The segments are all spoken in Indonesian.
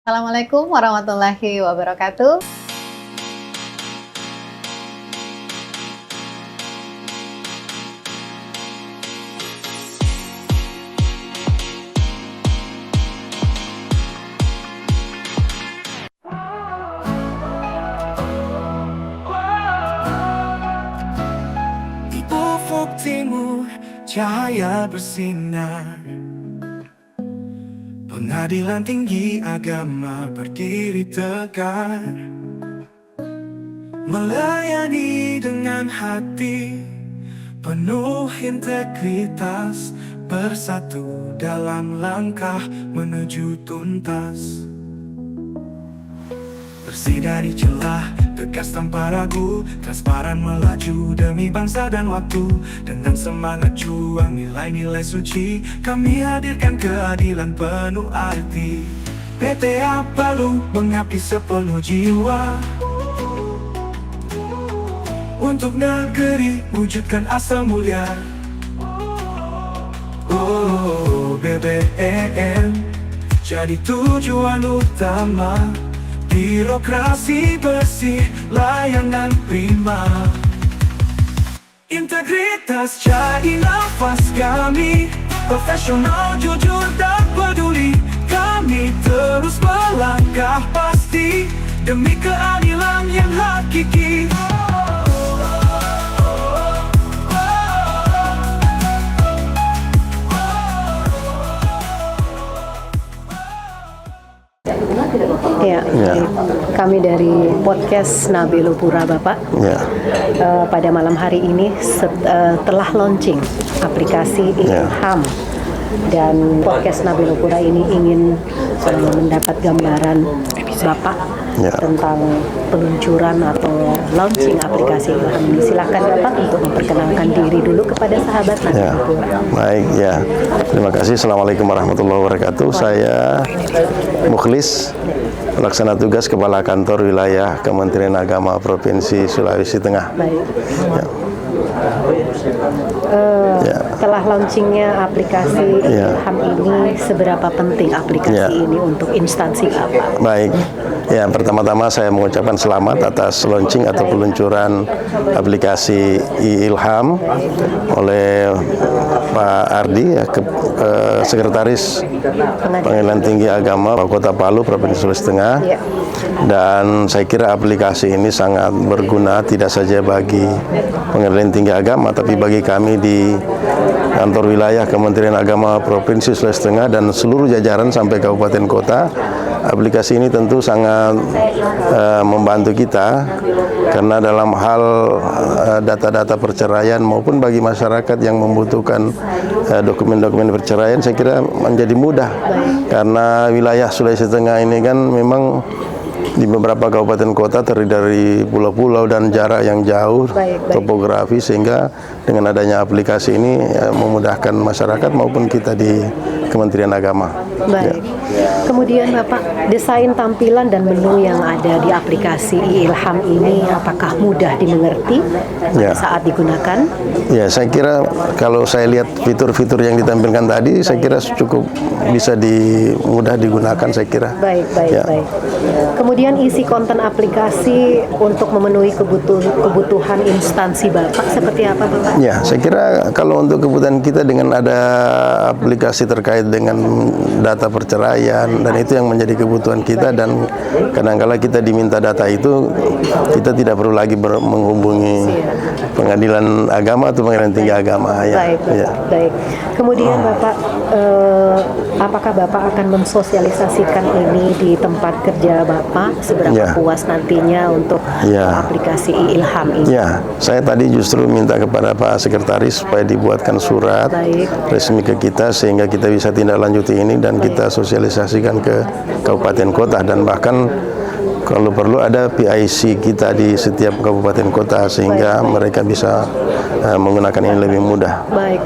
Assalamualaikum warahmatullahi wabarakatuh. Di ufuk timur cahaya bersinar, pengadilan tinggi agama berdiri tegak, melayani dengan hati penuh integritas, bersatu dalam langkah menuju tuntas. Bersih dari celah, tegas tanpa ragu, transparan melaju demi bangsa dan waktu. Dengan semangat juang nilai-nilai suci, kami hadirkan keadilan penuh arti. PTA Palu mengabdi sepenuh jiwa untuk negeri, wujudkan asa mulia. Oh, BBM jadi tujuan utama. Birokrasi bersih, layanan prima, integritas jadi nafas kami. Profesional, jujur dan peduli, kami terus melangkah pasti demi keadilan yang hakiki. Ya, kami dari podcast Nabilo Pura Bapak. Pada malam hari ini telah launching aplikasi Ilham. Dan podcast Nabilo Pura ini ingin mendapat gambaran Bapak tentang peluncuran atau launching aplikasi Ilham ini. Silakan Bapak untuk memperkenalkan diri dulu kepada sahabat Nabilo Pura. Baik, terima kasih. Assalamualaikum warahmatullahi wabarakatuh. Saya Mukhlis, pelaksana tugas Kepala Kantor Wilayah Kementerian Agama Provinsi Sulawesi Tengah. Baik. Setelah launchingnya aplikasi Ilham ini, seberapa penting aplikasi ini untuk instansi Bapak? Baik, pertama-tama saya mengucapkan selamat atas launching atau peluncuran aplikasi Ilham oleh Pak Ardi, Sekretaris Pengadilan Tinggi Agama Kota Palu, Provinsi Sulawesi Tengah. Dan saya kira aplikasi ini sangat berguna tidak saja bagi Pengadilan Tinggi Agama, tapi bagi kami di Kantor Wilayah Kementerian Agama Provinsi Sulawesi Tengah dan seluruh jajaran sampai kabupaten kota. Aplikasi ini tentu sangat membantu kita karena dalam hal data-data perceraian maupun bagi masyarakat yang membutuhkan dokumen-dokumen perceraian, saya kira menjadi mudah karena wilayah Sulawesi Tengah ini kan memang di beberapa kabupaten kota terdiri dari pulau-pulau dan jarak yang jauh, topografi, sehingga dengan adanya aplikasi ini memudahkan masyarakat maupun kita di Kementerian Agama. Baik. Kemudian Bapak, desain tampilan dan menu yang ada di aplikasi Ilham ini apakah mudah dimengerti saat digunakan? Ya, saya kira kalau saya lihat fitur-fitur yang ditampilkan tadi, saya kira cukup bisa mudah digunakan, saya kira. Baik. Kemudian isi konten aplikasi untuk memenuhi kebutuhan instansi Bapak seperti apa, Bapak? Ya, saya kira kalau untuk kebutuhan kita dengan ada aplikasi terkait dengan data perceraian, dan itu yang menjadi kebutuhan kita, dan kadang-kala kita diminta data itu, kita tidak perlu lagi menghubungi Pengadilan Agama atau Pengadilan Tinggi Agama. Baik. Kemudian Bapak, apakah Bapak akan mensosialisasikan ini di tempat kerja Bapak? Seberapa puas nantinya untuk aplikasi Ilham ini? Ya, saya tadi justru minta kepada Pak Sekretaris supaya dibuatkan surat resmi ke kita sehingga kita bisa tindak lanjuti ini dan kita sosialisasikan ke kabupaten kota, dan bahkan kalau perlu ada PIC kita di setiap kabupaten kota sehingga mereka bisa menggunakan ini lebih mudah. Baik.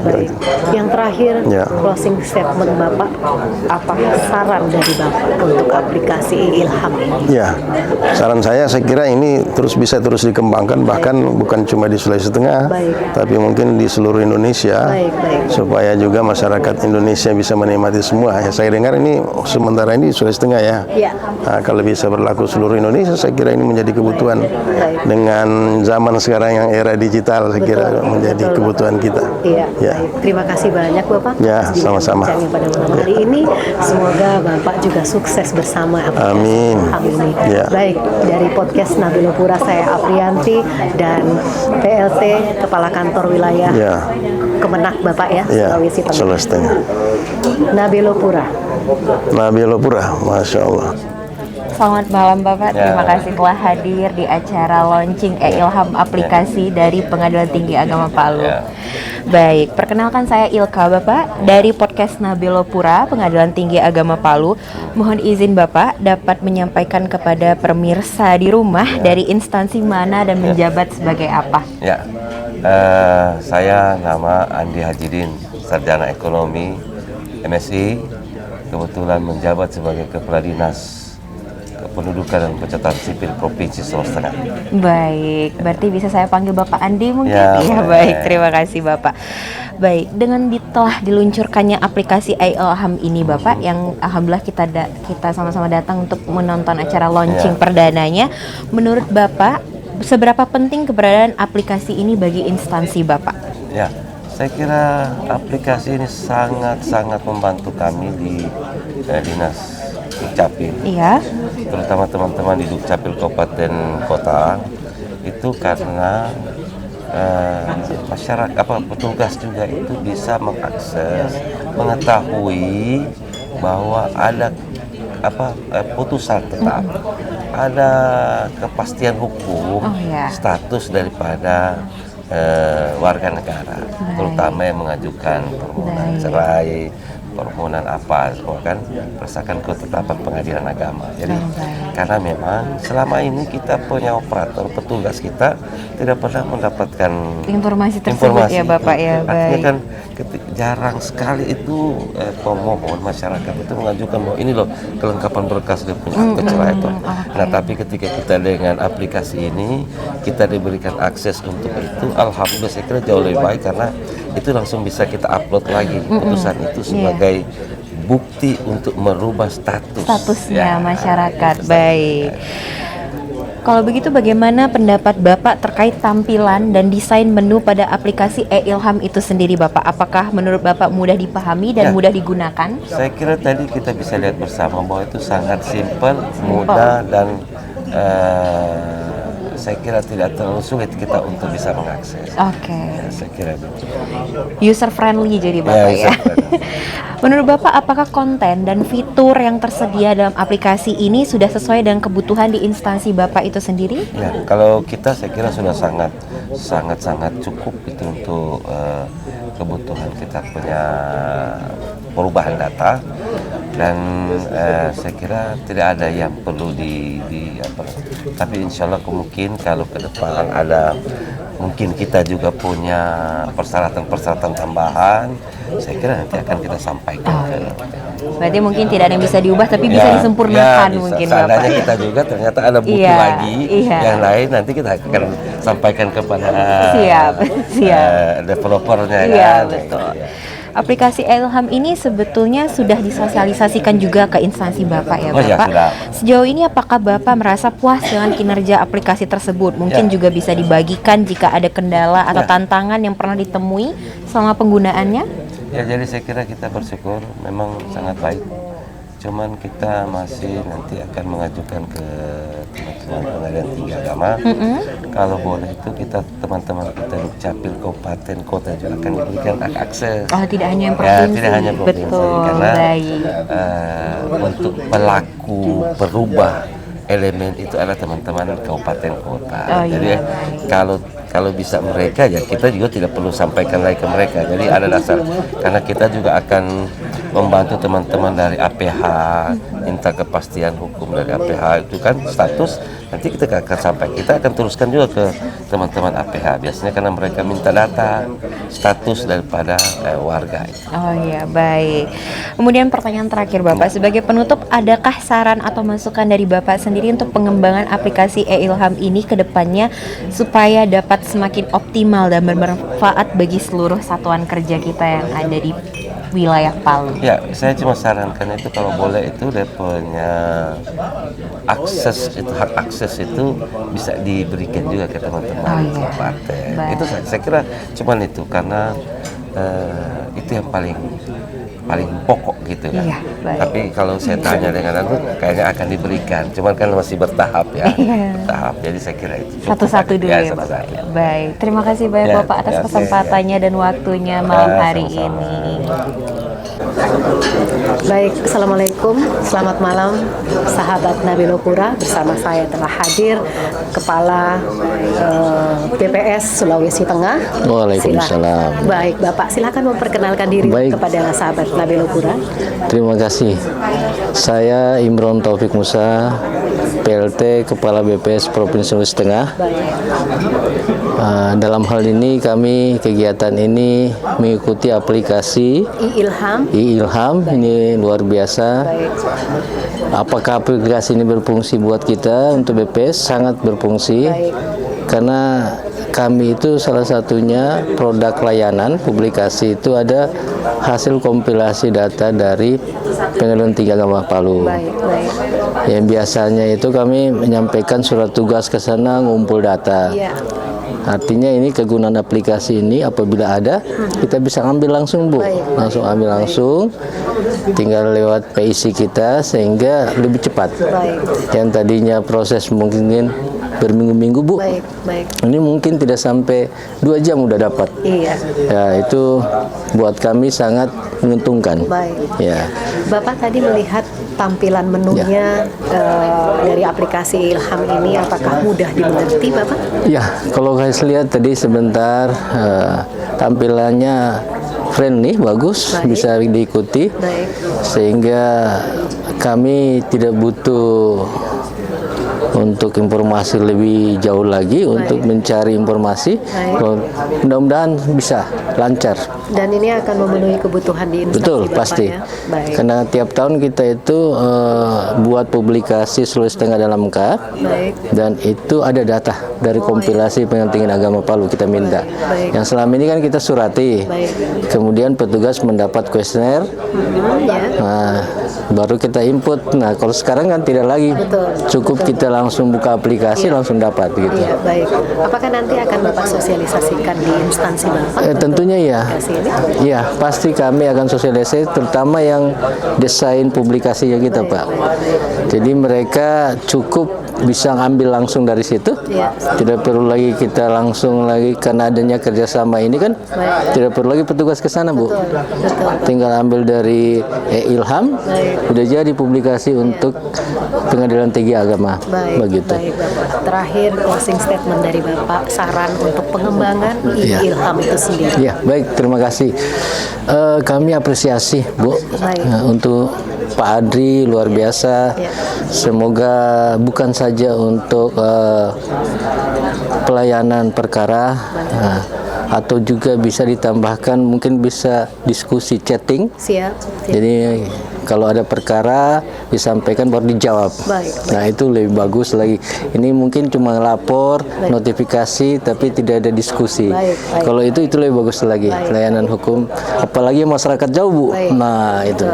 Yang terakhir, Ya. closing statement Bapak, apa saran dari Bapak untuk aplikasi Ilham ini? Ya, saran saya kira ini bisa terus dikembangkan, bahkan bukan cuma di Sulawesi Tengah, tapi mungkin di seluruh Indonesia, supaya juga masyarakat Indonesia bisa menikmati semua. Ya, saya dengar ini sementara ini di Sulawesi Tengah ya. Nah, kalau bisa berlaku seluruh Indonesia, saya kira ini menjadi kebutuhan. Dengan zaman sekarang yang era digital, saya kira menjadi kebutuhan kita. Baik. Terima kasih banyak Bapak. Ya, sama-sama. Pada malam hari ini, semoga Bapak juga sukses bersama aplikasi Ilham ini. Baik, dari podcast Nabilo Pura, saya Aprianti dan PLT Kepala Kantor Wilayah Kemenak Bapak ya, Sulawesi Tengah. Nabilo Pura. Masya Allah. Selamat malam Bapak, terima kasih telah hadir di acara launching Ilham aplikasi dari Pengadilan Tinggi Agama Palu. Baik, perkenalkan saya Ilka Bapak dari podcast Nabilo Pura, Pengadilan Tinggi Agama Palu. Mohon izin Bapak dapat menyampaikan kepada pemirsa di rumah dari instansi mana dan menjabat sebagai apa? Saya nama Andi Hajidin, Sarjana Ekonomi MSI, kebetulan menjabat sebagai Kepala Dinas Kependudukan dan Pencatatan Sipil Provinsi Sulawesi Tengah. Baik, berarti bisa saya panggil Bapak Andi mungkin? Ya, baik, terima kasih Bapak. Baik, dengan telah diluncurkannya aplikasi Ilham ini Bapak, yang alhamdulillah kita sama-sama datang untuk menonton acara launching perdananya. Menurut Bapak, seberapa penting keberadaan aplikasi ini bagi instansi Bapak? Ya, saya kira aplikasi ini sangat membantu kami di Dinas Dukcapil, terutama teman-teman di Dukcapil Kabupaten Kota, itu karena masyarakat petugas juga itu bisa mengakses, mengetahui bahwa ada putusan tetap, ada kepastian hukum, status daripada warga negara, terutama yang mengajukan permohonan cerai, permohonan apa, kan berdasarkan ketetapan pengadilan agama. Jadi karena memang selama ini kita punya operator, petugas kita tidak pernah mendapatkan informasi tersebut ya Bapak ya. Artinya kan jarang sekali itu pemohon masyarakat itu mengajukan bahwa ini loh kelengkapan berkas dia punya akte cerai itu. Nah tapi ketika kita dengan aplikasi ini kita diberikan akses untuk itu, alhamdulillah saya kira jauh lebih baik karena itu langsung bisa kita upload lagi putusan itu sebagai bukti untuk merubah statusnya masyarakat. Baik. Kalau begitu bagaimana pendapat Bapak terkait tampilan dan desain menu pada aplikasi Ilham itu sendiri Bapak? Apakah menurut Bapak mudah dipahami dan mudah digunakan? Saya kira tadi kita bisa lihat bersama bahwa itu sangat simpel, mudah dan saya kira tidak terlalu sulit kita untuk bisa mengakses. Saya kira begitu. User friendly jadi Bapak ya. Menurut Bapak, apakah konten dan fitur yang tersedia dalam aplikasi ini sudah sesuai dengan kebutuhan di instansi Bapak itu sendiri? Ya, kalau kita saya kira sudah sangat cukup itu untuk kebutuhan kita punya perubahan data. Dan saya kira tidak ada yang perlu tapi insya Allah mungkin kalau ke depan ada mungkin kita juga punya persyaratan tambahan, saya kira nanti akan kita sampaikan. Berarti mungkin tidak ada yang bisa diubah tapi bisa disempurnakan mungkin Bapak. Seandainya kita juga ternyata ada butuh lagi yang lain, nanti kita akan sampaikan kepada developernya betul. Aplikasi Ilham ini sebetulnya sudah disosialisasikan juga ke instansi Bapak ya Bapak. Sejauh ini apakah Bapak merasa puas dengan kinerja aplikasi tersebut? Mungkin juga bisa dibagikan jika ada kendala atau tantangan yang pernah ditemui selama penggunaannya? Ya, jadi saya kira kita bersyukur memang sangat baik. Cuman kita masih nanti akan mengajukan ke teman-teman Pengadilan Tinggi Agama. Kalau boleh itu kita teman-teman kita Dukcapil Kabupaten Kota juga akan diberikan akses. Tidak hanya yang provinsi. Tidak hanya provinsi. Betul, karena untuk pelaku perubah elemen itu adalah teman-teman kabupaten kota. Jadi kalau kalau bisa mereka ya kita juga tidak perlu sampaikan lagi ke mereka. Jadi ada dasar karena kita juga akan membantu teman-teman dari APH, minta kepastian hukum dari APH itu kan status, nanti kita akan sampai, kita akan teruskan juga ke teman-teman APH biasanya karena mereka minta data status daripada warga. Oh iya, baik. Kemudian pertanyaan terakhir Bapak, sebagai penutup, adakah saran atau masukan dari Bapak sendiri untuk pengembangan aplikasi e-Ilham ini ke depannya supaya dapat semakin optimal dan bermanfaat bagi seluruh satuan kerja kita yang ada di wilayah Palu? Ya, saya cuma sarankan itu kalau boleh itu dia punya akses itu, hak akses itu bisa diberikan juga ke teman-teman partai. Itu saya kira cuman itu karena itu yang paling pokok gitu kan. Iya, tapi kalau saya tanya dengan aku kayaknya akan diberikan, cuman kan masih bertahap ya. Bertahap, jadi saya kira itu satu-satu dulu ya, satu Bapak. Baik, terima kasih banyak Bapak atas kesempatannya dan waktunya malam hari ini. Baik, Assalamualaikum, selamat malam sahabat Nabilo Pura. Bersama saya telah hadir Kepala BPS Sulawesi Tengah. Waalaikumsalam. Baik, Bapak silakan memperkenalkan diri kepada sahabat Nabilo Pura. Terima kasih. Saya Imron Taufik Musa, PLT Kepala BPS Provinsi Sulawesi Tengah. Dalam hal ini kegiatan ini mengikuti aplikasi e-Ilham ini luar biasa. Apakah aplikasi ini berfungsi buat kita untuk BPS? Sangat berfungsi. Karena kami itu salah satunya produk layanan publikasi itu ada hasil kompilasi data dari Pengadilan Tinggi Agama Palu. Yang biasanya itu kami menyampaikan surat tugas ke sana ngumpul data. Artinya ini kegunaan aplikasi ini apabila ada kita bisa ambil langsung Bu, langsung ambil langsung, tinggal lewat PIC kita sehingga lebih cepat. Yang tadinya proses mungkin berminggu-minggu Bu, ini mungkin tidak sampai 2 jam udah dapat. Ya itu buat kami sangat menguntungkan. Ya. Bapak tadi melihat tampilan menunya dari aplikasi Ilham ini, apakah mudah dimengerti Bapak? Ya, kalau guys lihat tadi sebentar tampilannya friendly, bagus, bisa diikuti, sehingga kami tidak butuh untuk informasi lebih jauh lagi untuk mencari informasi. Mudah-mudahan bisa lancar. Dan ini akan memenuhi kebutuhan di instansi. Betul, pasti. Karena tiap tahun kita itu buat publikasi Sulawesi Tengah dalam lengkap, dan itu ada data dari kompilasi Pengadilan Tinggi Agama Palu kita minta. Yang selama ini kan kita surati, kemudian petugas mendapat kuesioner, nah, baru kita input. Nah, kalau sekarang kan tidak lagi, cukup kita langsung buka aplikasi langsung dapat gitu. Baik. Apakah nanti akan Bapak sosialisasikan di instansi Bapak? Tentunya ya. Iya, pasti kami akan sosialisasi, terutama yang desain publikasinya kita Pak. Jadi mereka cukup bisa ngambil langsung dari situ, tidak perlu lagi kita langsung lagi, karena adanya kerjasama ini kan tidak perlu lagi petugas ke sana Bu. Tinggal ambil dari Ilham, udah jadi publikasi untuk Pengadilan Tinggi Agama. Begitu. Terakhir closing statement dari Bapak, saran untuk pengembangan Ilham itu sendiri. Ya, baik, terima kasih. Kami apresiasi Bu untuk Pak Adri, luar biasa. Semoga bukan saja untuk pelayanan perkara, atau juga bisa ditambahkan mungkin bisa diskusi chatting. Jadi kalau ada perkara disampaikan baru dijawab. Nah itu lebih bagus lagi. Ini mungkin cuma lapor, notifikasi, tapi tidak ada diskusi. Kalau itu lebih bagus lagi. Layanan hukum, apalagi masyarakat jauh Bu. Nah itu,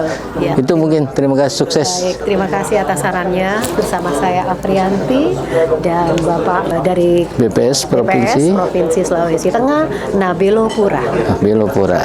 itu mungkin. Terima kasih, sukses. Terima kasih atas sarannya. Bersama saya Afrianti dan Bapak dari BPS Provinsi Sulawesi Tengah, Nabilo Pura. Nabilo Pura.